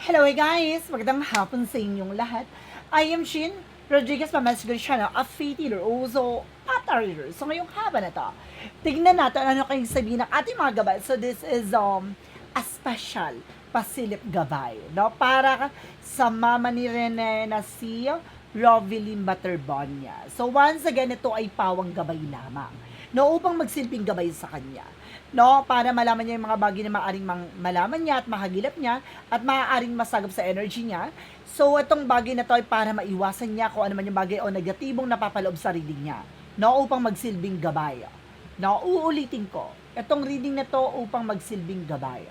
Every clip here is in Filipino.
Hello guys! Magandang hapon sa inyong lahat. I am Shin Rodriguez Pamasgal Channel, a faith healer, also at a reader. So ngayong haba na to, tignan natin ano kayong sabihin ng ating mga gabay. So this is a special pasilip gabay, no? Para sa mama ni Rene na si Rovilyn Baterbonia. So once again, ito ay pawang gabay lamang, no? Upang magsilbing gabay sa kanya, no, para malaman niya yung mga bagay na maaaring malaman niya at mahagilap niya at maaaring masagap sa energy niya. So, itong bagay na to ay para maiwasan niya kung ano man yung bagay o negatibong napapaloob sa reading niya, no, upang magsilbing gabay. No, uulitin ko, itong reading na to upang magsilbing gabay,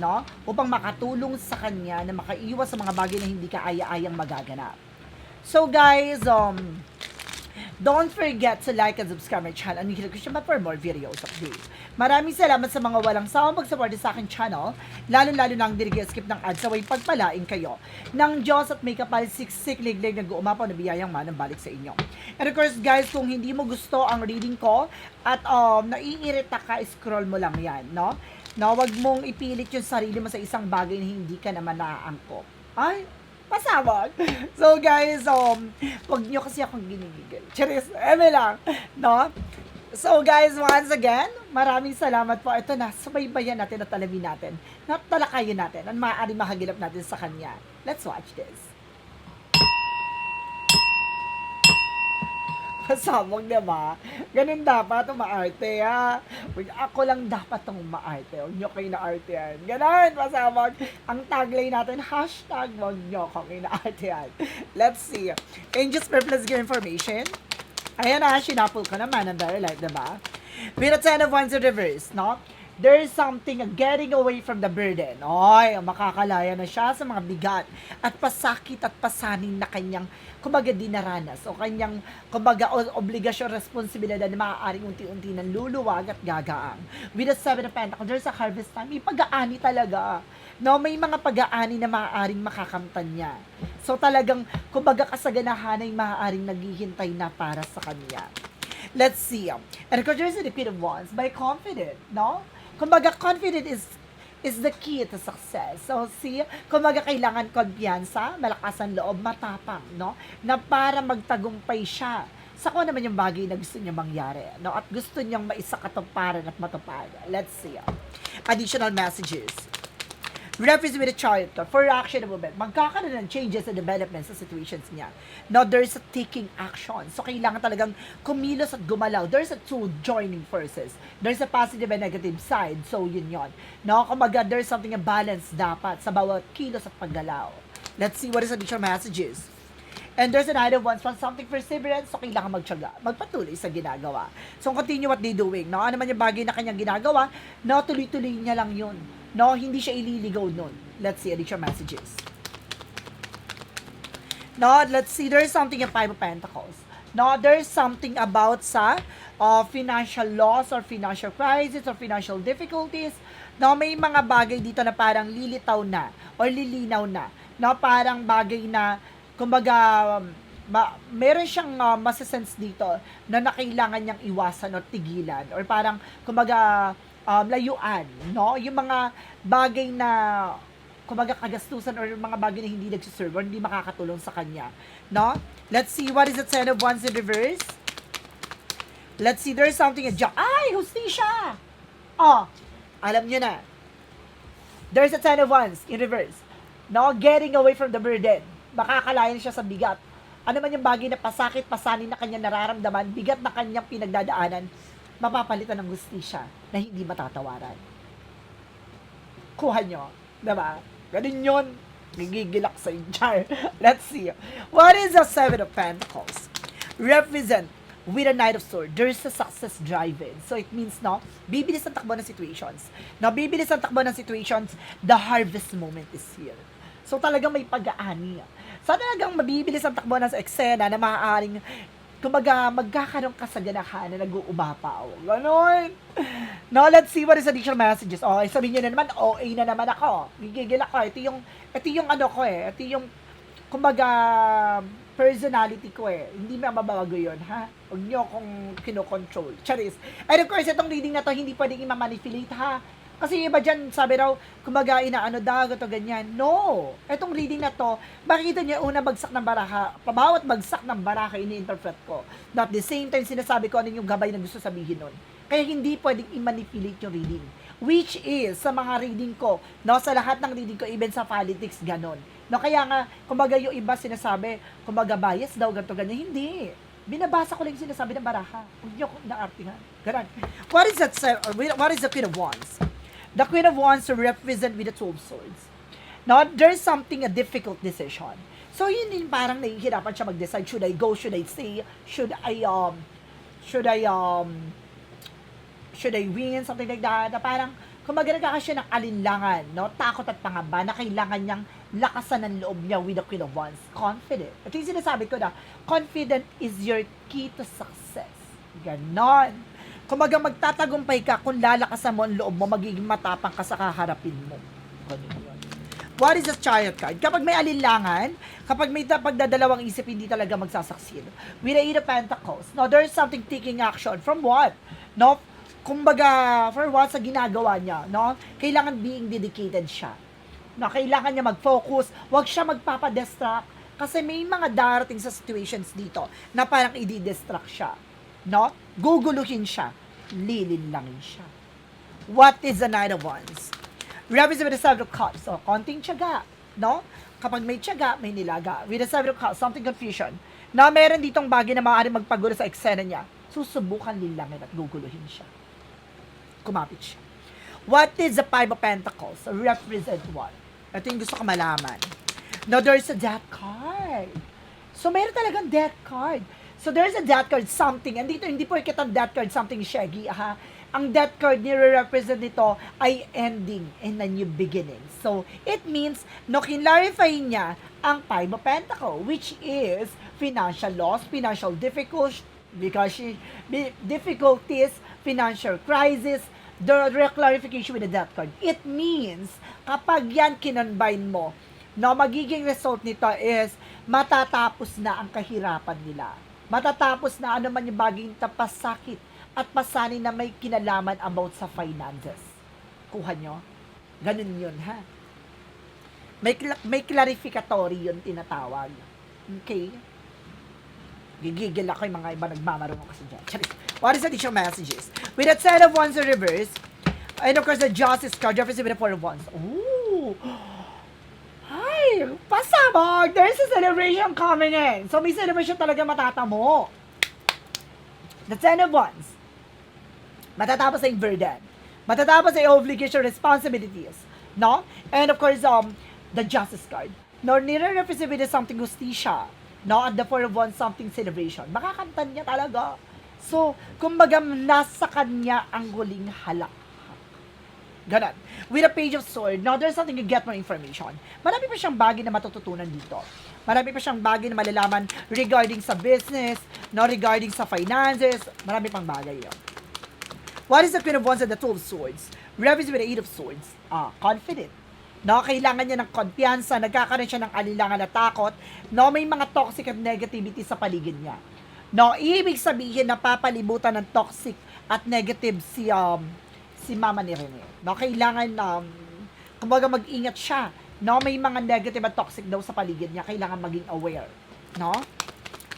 no, upang makatulong sa kanya na makaiwas sa mga bagay na hindi kaaya-ayang magaganap. So, guys, don't forget to like and subscribe my channel and hit ko siya for more videos of this. Maraming salamat sa mga walang sawang mag-support sa akin channel, lalo-lalo na ang skip ng ads, saway pagpalain kayo ng Diyos at may kapal siksik liglig na guumapaw na biyayang manang balik sa inyo. And of course guys, kung hindi mo gusto ang reading ko at naiirita ka, scroll mo lang yan, no? No, wag mong ipilit yung sarili mo sa isang bagay na hindi ka naman naaangkop. Ay, pasawag. So guys, wag nyo kasi akong ginigigil. Charis, eme lang, no? So guys, once again, maraming salamat po. Ito na, subaybayan natin at alamin natin, at talakayin natin, at maaari mahagilap natin sa kanya. Let's watch this. Pasabog, diba? Ganun dapat umaarte, ha? Ako lang dapat itong umaarte. Huwag nyo kayo na-arte yan. Ganun, pasabog. Ang tagline natin, hashtag huwag nyo kayo na-arte yan. Let's see. Angels Purpose Gear Information. Ayan na, sinapul ko naman ang very light, diba? With a 10 of wands in reverse, no? There is something getting away from the burden. Oy, makakalaya na siya sa mga bigat at pasakit at pasanin na kanyang, kumbaga, dinaranas o kanyang, kumbaga, obligasyon, responsibilidad na maaaring unti-unti nang luluwag at gagaang. With the 7 of Pentacles, there's a harvest time. May pag-aani talaga. No, may mga pag-aani na maaaring makakamtan niya. So talagang, kumbaga, kasaganahan ay maaaring naghihintay na para sa kanya. Let's see. And of course, there's the Queen of Wands. By confident, no? Kumbaga, confident is the key to success. So, see, kumbaga, kailangan kumpiyansa, malakas ang loob, matapang, no? Na para magtagumpay siya sa kung naman yung bagay na gusto niya mangyari, no? At gusto niyang maisakatuparan at matupad. Let's see. Additional messages. Reference with a chart for action movement. Magkakaroon ng changes and developments sa situations niya. Now, there's a taking action. So, kailangan talagang kumilos at gumalaw. There's a two joining forces. There's a positive and negative side. So, yun yun. No, kumaga, there's something a balance dapat sa bawat kilos at paggalaw. Let's see what is additional messages. And there's an item once from something perseverance, so kailangan magtiyaga, magpatuloy sa ginagawa. So, continue what they doing. No, ano man yung bagay na kanyang ginagawa, no, tuloy-tuloy niya lang yun. No, hindi siya ililigaw nun. Let's see additional messages. No, let's see, there's something in 5 of Pentacles. No, there's something about sa financial loss or financial crisis or financial difficulties. No, may mga bagay dito na parang lilitaw na or lilinaw na. No, parang bagay na, kumbaga, meron siyang masasense dito na kailangan niyang iwasan o tigilan or parang, kumbaga, layuan, no? Yung mga bagay na, kumbaga, kagastusan or mga bagay na hindi nagsiserve or hindi makakatulong sa kanya, no? Let's see, what is the 10 of wands in reverse? Let's see, there's something, ay, hustisya! Oh, alam nyo na. There's a 10 of wands in reverse. No, getting away from the burden. Makakalayan siya sa bigat. Ano man yung bagay na pasakit, pasanin na kanya nararamdaman, bigat na kanyang pinagdadaanan, mapapalitan ng hustisya na hindi matatawaran. Kuha nyo. Diba? Ganun yun. Gigigilak sa inyo. Let's see. What is the 7 of Pentacles? Represent with a Knight of Swords. There's a success driven. So it means, no, bibilis ang takbo ng situations. No, bibilis ang takbo ng situations, the harvest moment is here. So talagang may pag-aani. So talagang mabibilis ang takbo ng eksena na maaaring, kumbaga, magkakaroon ka sa ganahan na nag-uumapaw. Ganon. No, let's see what is additional messages. Oh, sabihin nyo na naman, OA na naman ako. Gigigil ako. Ito yung ano ko eh. Ito yung, kumbaga, personality ko eh. Hindi mababago yun, ha? Huwag nyo akong kinokontrol. Charis. And of course, itong reading na to, hindi pwedeng i-manipulate, ha? Kasi iba dyan, sabi raw, kumbaga inaano daw, ito ganyan. No! Etong reading na to, makikita niyo una bagsak ng baraha. Bawat bagsak ng baraha, ini-interpret ko. Not the same time, sinasabi ko ano yung gabay na gusto sabihin nun. Kaya hindi pwedeng i-manipulate yung reading. Which is, sa mga reading ko, no, sa lahat ng reading ko, even sa politics, ganon. No, kaya nga, kumbaga yung iba sinasabi, kumbaga bias daw, ganito, ganyan. Hindi. Binabasa ko lang yung sinasabi ng baraha. Huwag niyo akong naartingan. Ganon. What is the Queen of Wands? The Queen of Wands to represent with the Two of Swords. Now, there's something, a difficult decision. So, yun din parang nahihirapan siya mag-decide. Should I go? Should I stay? Should I win? Something like that. Na parang, kumbaga nagkakasya ng alinlangan, no? Takot at pangamba na kailangan niyang lakasan ng loob niya with the Queen of Wands. Confident. At yung sinasabi ko na, confident is your key to success. Ganon. Kumbaga magtatagumpay ka kung lalakasan mo ang loob mo, magiging matapang ka sa kaharapin mo. Ganun yun. What is the Chariot card? Kapag may alinlangan, kapag may pagdadalawang isip, hindi talaga magsasucceed. With the Eight of Pentacles, no, there's something taking action. From what? No? Kumbaga, for what sa ginagawa niya, no? Kailangan being dedicated siya. No, kailangan niya mag-focus, wag siya magpapa-distract kasi may mga darating sa situations dito na parang i-distract siya. No? Guguluhin siya. Lilinlangin siya. What is the Knight of Wands? Represent with the Seven of Cups. So, konting tiyaga. No? Kapag may tiyaga, may nilaga. With the Seven of Cups, something confusion. Na meron ditong bagay na maaaring magpagulo sa eksena niya. Susubukan lilangin at guguluhin siya. Kumapit siya. What is the Five of Pentacles? Represent what? Ito yung gusto ko malaman. Now, there's a death card. So, meron talagang death card. So, there's a death card, something. And dito, hindi po ikita death card, something shaggy, ha? Ang death card nire-represent nito ay ending and a new beginning. So, it means, no, kinlarify niya ang Five of Pentacles, which is financial loss, financial difficulties, financial crisis, the reclarification with the death card. It means, kapag yan kinonbine mo, no, magiging result nito is matatapos na ang kahirapan nila. Matatapos na ano man yung baging tapasakit at pasanin na may kinalaman about sa finances. Kuha nyo? Ganun yun, ha? May clarificatory yun tinatawag. Okay? Gigigil ako yung mga iba nagmamarunong kasi dyan. What is the additional messages? With that Ten of Wands in reverse, and of course the Justice card, represented with the Four of Wands. Ooh! Ay, pasabog! There's a celebration coming in. So, may celebration talaga matatamo. The Ten of Wands. Matatapos sa burden. Matatapos sa obligation responsibilities. No? And of course, the Justice card. No, nire-represent with something justisya. No? At the Four of Wands, something celebration. Makakantan niya talaga. So, kumbaga, nasa kanya ang huling halak. Ganon. With a Page of Swords, now there's something you get more information. Marami pa siyang bagay na matututunan dito. Marami pa siyang bagay na malalaman regarding sa business, no, regarding sa finances. Marami pang bagay yun. What is the Queen of Wands and the Two of Swords? Represent with the Eight of Swords. Confident. No, kailangan niya ng kumpiyansa, nagkakaroon siya ng alilangan at takot. No, may mga toxic at negativity sa paligid niya. No, ibig sabihin na papalibutan ng toxic at negative si mama ni Rene. No, kailangan kumbaga mag-ingat siya. No, may mga negative at toxic daw sa paligid niya, kailangan maging aware. No?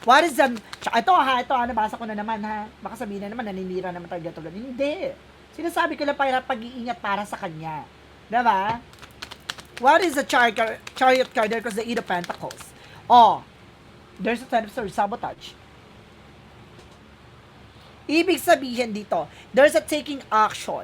What is ito nabasa ko na naman, ha. Baka sabihin na naman naninira naman talaga ito. Hindi. Sinasabi ko lang para pag-iingat para sa kanya. Diba? What is the Chariot card? There was the Eight of Pentacles. There's a Ten of Swords, sabotage. Ibig sabihin dito, there's a taking action.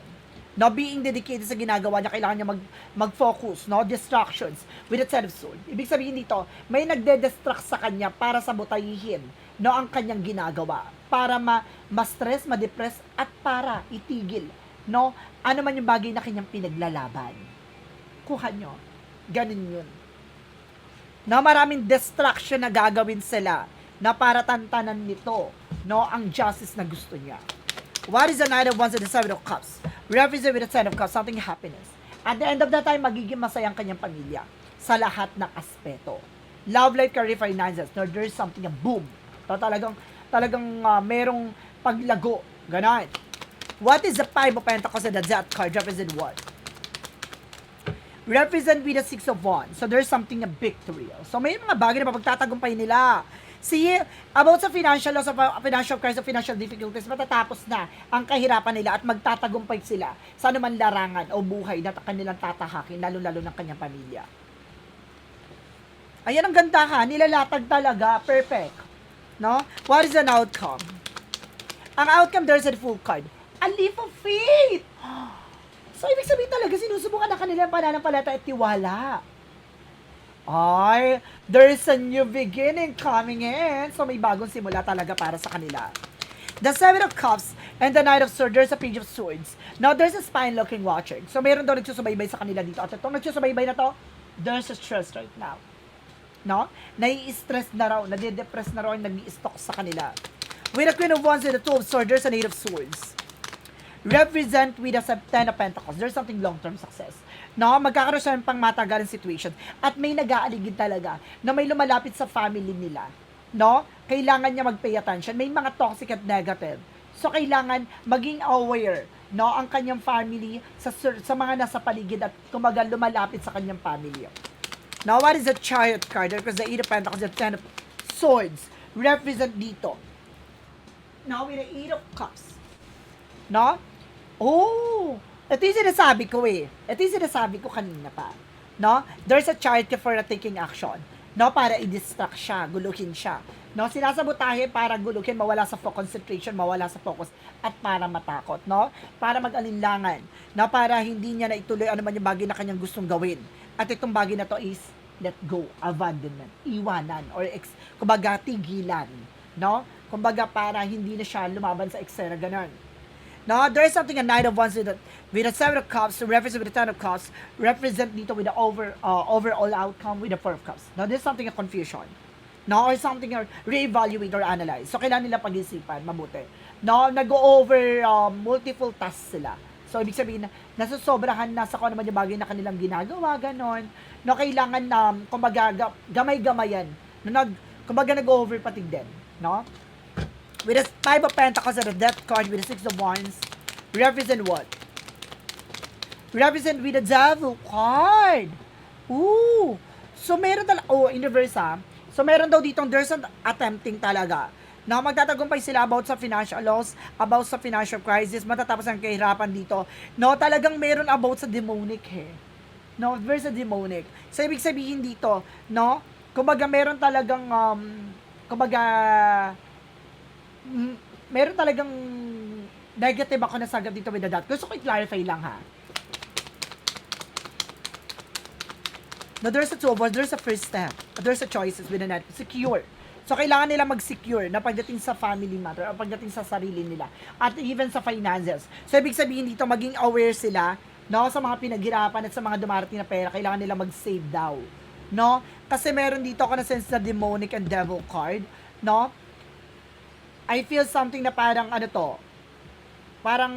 No, being dedicated sa ginagawa niya, kailangan niya mag-focus, no, distractions with the Ten of Swords. Ibig sabihin dito, may nagde-distract sa kanya para sabotahihin, no, ang kanyang ginagawa, para ma-stress, ma-depress, at para itigil, no, ano man yung bagay na kanyang pinaglalaban. Kuha nyo. Ganun yun. No, maraming distraction na gagawin sila na para tantanan nito, no, ang justice na gusto niya. What is the Knight of Wands and the Seven of Cups? Represent with the Ten of Cups, something happiness. At the end of the time, magiging masayang kanyang pamilya sa lahat ng aspeto. Love life, career, finances. No, there's something, boom. Talagang merong paglago. Ganon. What is the Five of Pentacles and the Death card? Represent what? Represent with the Six of Wands. So, there's something na victory. So, may mga bagay na papagtatagumpay nila. See, about sa financial loss, financial crisis, financial difficulties, matatapos na ang kahirapan nila at magtatagumpay sila sa anuman larangan o buhay na kanilang tatahakin, lalo-lalo ng kanyang pamilya. Ayan ang ganda ha, nilalatag talaga, perfect. No? What is an outcome? Ang outcome, there's a full card. A leap of faith! So, ibig sabihin talaga, sinusubukan na kanilang pananampalataya at tiwala. Ay, there's a new beginning coming in. So, may bagong simula talaga para sa kanila. The Seven of Cups and the Knight of Swords, there's a Page of Swords. Now, there's a spine looking watching. So, mayroon daw nagsusubaybay sa kanila dito. At itong nagsusubaybay na to, there's a stress right now. No? Nai-stress na raw, nade-depress na raw, nag-i-stock sa kanila. With the Queen of Wands and the Two of Swords, there's an Eight of Swords. Represent with the Ten of Pentacles. There's something long-term success. No, magkakaroon siya ng pangmatagalang situation. At may nag-aaligid talaga na may lumalapit sa family nila. No? Kailangan niya mag-pay attention. May mga toxic at negative. So, kailangan maging aware, no, ang kanyang family sa mga nasa paligid at kumaga lumalapit sa kanyang family. Now, what is the Chariot card? Because the Eight of Pentacles, the Ten of Swords, represent dito. Now, with the Eight of Cups. No? Oh! Ito yung sinasabi ko eh. Ito yung sinasabi ko kanina pa. No? There's a Chariot for taking action. No? Para i-distract siya, guluhin siya. No? Sinasabotahe para guluhin, mawala sa concentration, mawala sa focus, at para matakot. No? Para mag-alinlangan. No? Para hindi niya na ituloy ano man yung bagay na kanyang gustong gawin. At itong bagay na to is let go, abandonment, iwanan, or kumbaga tigilan. No? Kumbaga para hindi na siya lumaban sa eksena, ganun. No, there is something a Knight of Wands with the Seven of Cups, represent with the Ten of Cups, represent dito with the overall outcome with the Four of Cups. Now, there's something a confusion. No, or something or re-evaluate or analyze. So, kailangan nila pag-isipan, mabuti. No, nag-over multiple tasks sila. So, ibig sabihin na nasusobrahan na sa kung ano man yung bagay na kanilang ginagawa, ganon. No, kailangan na, kumbaga, gamay-gamayan. No, kumbaga, nag-overpatig din. No? With the Five of Pentacles and the Death card with the Six of Wands, represent what? Represent with the Devil card. Ooh! So, meron talaga, in reverse ha. So, meron daw ditong there's an attempting talaga na magtatagumpay sila about sa financial loss, about sa financial crisis, matatapos ang kahirapan dito. No, talagang meron about sa demonic eh. No, there's a demonic. So, ibig sabihin dito, no, kumbaga meron talagang, kumbaga, meron talagang negative ako na sagap dito with the dot. Gusto ko i-clarify lang ha. Now, there's a two of Wands, there's a first step. There's a choices with the net. Secure. So, kailangan nila mag-secure na pagdating sa family matter o pagdating sa sarili nila. At even sa finances. So, ibig sabihin dito, maging aware sila, no, sa mga pinaghirapan at sa mga dumarating na pera. Kailangan nila mag-save daw. No? Kasi meron dito ako na sense na demonic and devil card. No? I feel something na parang ano to, parang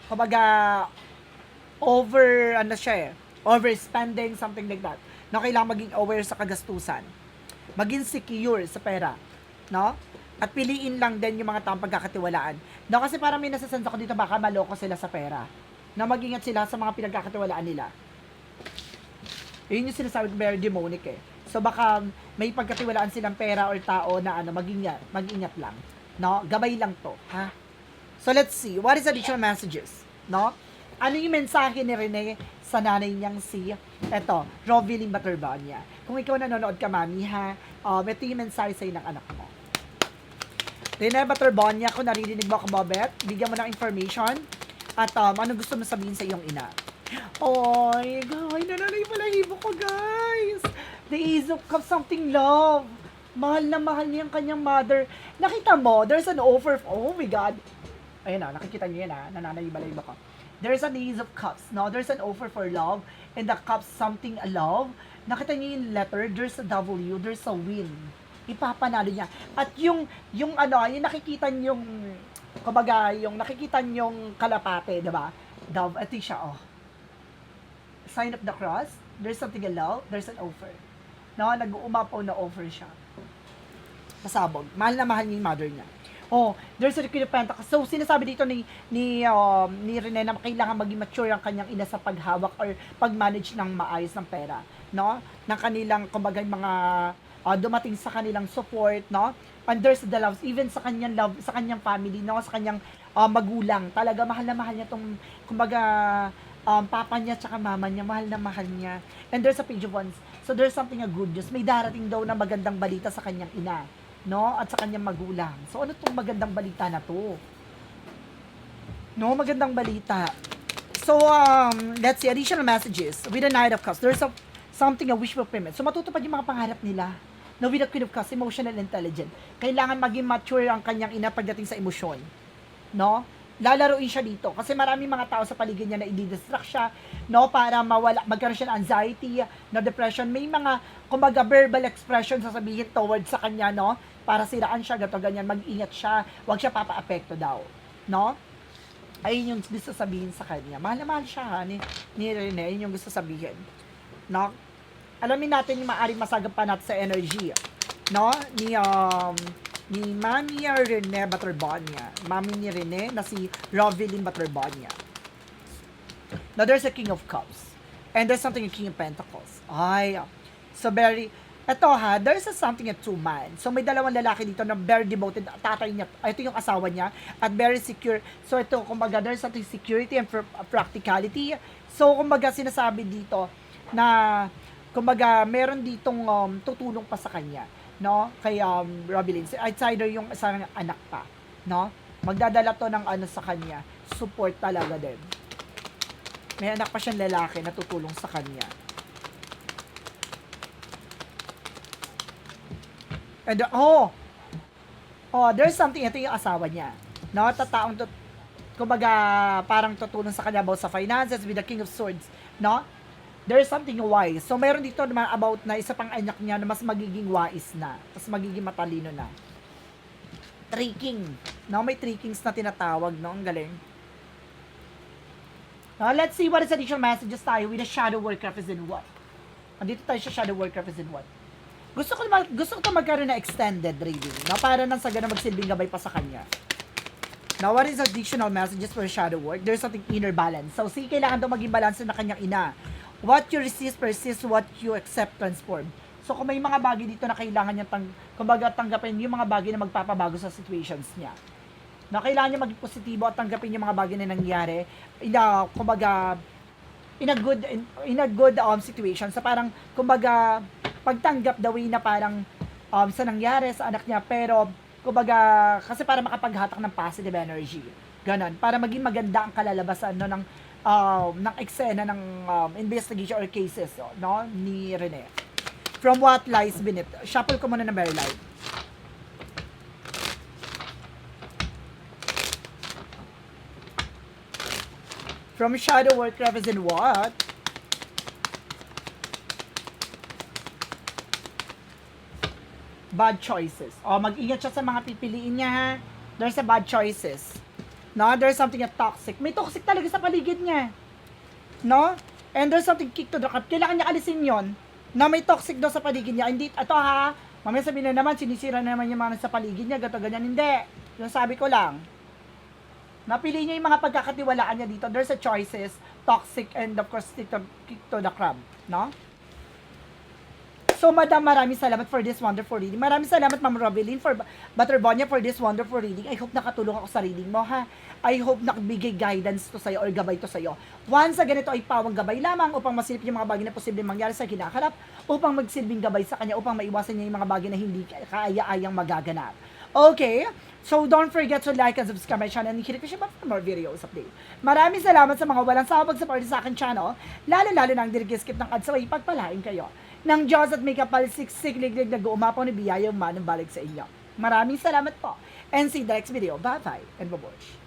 kumbaga overspending, something like that. No, kailangan maging aware sa kagastusan. Maging secure sa pera, no? At piliin lang din yung mga taong pagkakatiwalaan. No, kasi parang may nasasense ako dito baka maloko sila sa pera. Na mag-ingat sila sa mga pinagkakatiwalaan nila. Yun yung sinasabi ko, very demonic eh. So, baka may pagkatiwalaan silang pera or tao na mag-ingat lang. No? Gabay lang to. Ha? So, let's see. What is additional messages? No? Ano yung mensahe ni Rene sa nanay niyang si, Rovilyn Baterbonia? Kung ikaw nanonood ka, mami, ha? Ito yung mensahe sa'yo ng anak mo. Rene Baterbonia, kung naririnig mo ako, Bobet, bigyan mo ng information at ano gusto mo sabihin sa iyong ina. Oy, guys, nananay pala hibo ko, guys. The Ace of Cups, something love. Mahal na mahal niya ang kanyang mother. Nakita mo, there's an offer. Oh my God. Ayun na, nakikita niyo yan ha. Nananay-balay ko. There's an Ace of Cups. No, there's an offer for love. And the cups, something love. Nakita niyo yung letter. There's a W. There's a win. Ipapanalo niya. At yung nakikita niyo kumbaga, yung nakikita niyong kalapate, diba? Dove, ito siya, sign of the cross. There's something love. There's an offer. No, nag-uumapaw na offer siya. Pasabog. Mahal na mahal niya yung mother niya. Oh, there's a Queen of Pentacles. So, sinasabi dito ni Rene na kailangan maging mature ang kanyang ina sa paghawak or pag-manage ng maayos ng pera, no? Ng kanilang, kumbaga, mga dumating sa kanilang support, no? And there's the love, even sa kanyang love, sa kanyang family, no? Sa kanyang magulang. Talaga, mahal na mahal niya tong, kumbaga, papa niya tsaka mama niya, mahal na mahal niya. And there's a Page of Wands. So, there's something a good news. May darating daw na magandang balita sa kanyang ina, no? At sa kanyang magulang. So, ano tong magandang balita na to? No, magandang balita. So, let's see, additional messages. With the Knight of Cups, there's something, a wish fulfillment. So, matutupad yung mga pangarap nila. No, with the Queen of Cups, emotional intelligent. Kailangan maging mature ang kanyang ina pagdating sa emosyon. No? Lalaruin siya dito. Kasi maraming mga tao sa paligid niya na i-distract siya, no? Para magkaroon siya ng anxiety, no, depression. May mga, kumbaga, verbal expression sasabihin towards sa kanya, no? Para siraan siya, gato, ganyan. Mag-ingat siya. Huwag siya papa-apekto daw. No? Ayun yung gusto sabihin sa kanya. Mahal na mahal siya, ha? Ni Rene. Ayun yung gusto sabihin. No? Alamin natin yung maaaring masagap pa natin sa energy. No? Ni Mami Rene Baterbonia. Mami ni Rene na si Rovelyn Baterbonia. Now, there's a King of Cups. And there's something a King of Pentacles. Ay, so very, eto ha, there's something a two-man. So, may dalawang lalaki dito na very devoted. Tatay niya, ito yung asawa niya. At very secure. So, ito, kumbaga, there's something security and practicality. So, kumbaga, sinasabi dito na, kumbaga, meron ditong tutulong pa sa kanya, no? Kay Rovelyn. It's either yung isang anak pa, no? Magdadala to ng ano sa kanya. Support talaga din. May anak pa siyang lalaki na tutulong sa kanya. And there's something, ito yung asawa niya, no? Tataong kumbaga, parang tutulong sa kanya about sa finances with the King of Swords, no? There's something wise. So, meron dito naman about na isa pang anak niya na mas magiging wise na. Mas magiging matalino na. Tricking. No, may trickings na tinatawag, no? Ang galing. Now, let's see what is additional messages tayo with the Shadow Work represent what. Andito tayo sa Shadow Work represent what. Gusto ko magkaroon na extended reading, no? Para nang sa ganun magsilbing gabay pa sa kanya. Now, what is additional messages for Shadow Work? There's something inner balance. So, kailangan daw maging balance na kanyang ina. What you resist, persist. What you accept, transform. So, kung may mga bagay dito na kailangan niya tanggapin yung mga bagay na magpapabago sa situations niya. Na kailangan niya maging positibo at tanggapin yung mga bagay na nangyari. Kumbaga, in a good situation. So, parang, kumbaga, pagtanggap the way na parang sa nangyari sa anak niya. Pero, kumbaga, kasi para makapaghatak ng positive energy. Ganon. Para maging maganda ang kalalabasan, no, ng eksena ng investigation or cases, no, ni Rene. From what lies beneath. Shuffle ko muna ng very light. From Shadow Work represent what? Bad choices. Mag-ingat siya sa mga pipiliin niya, ha. There's a bad choices. No, there's something toxic. May toxic talaga sa paligid niya. No? And there's something kick to the cup. Kailangan niya alisin yon na may toxic daw sa paligid niya. Hindi, ito ha, mamaya sabihin na naman, sinisira na naman yung mga sa paligid niya, gato ganyan. Hindi. Yung sabi ko lang, napili niya yung mga pagkakatiwalaan niya dito. There's a choices, toxic, and of course, kick to the crab. No? So, Madam, maraming salamat for this wonderful reading. Maraming salamat, Ma'am Rovelyn, for Baterbonia, for this wonderful reading. I hope nakatulong ako sa reading mo, ha? I hope nakabigay guidance to sa'yo or gabay to sa'yo. Once again, ito ay pawang gabay lamang upang masilip yung mga bagay na posibleng mangyari sa kinakalap, upang magsilbing gabay sa kanya, upang maiwasan niya yung mga bagay na hindi kaaya-ayang magaganap. Okay? So, don't forget to like and subscribe my channel and hit the bell for more videos update. Maraming salamat sa mga walang sawag support sa akin channel, lalo-lalo na ang skip ng ads, away pagpalain kayo ng Diyos at may kapal siksik-liglig na guumapaw ni biyaya manang balik sa inyo. Maraming salamat po. And see you the next video. Bye-bye and bye-bye.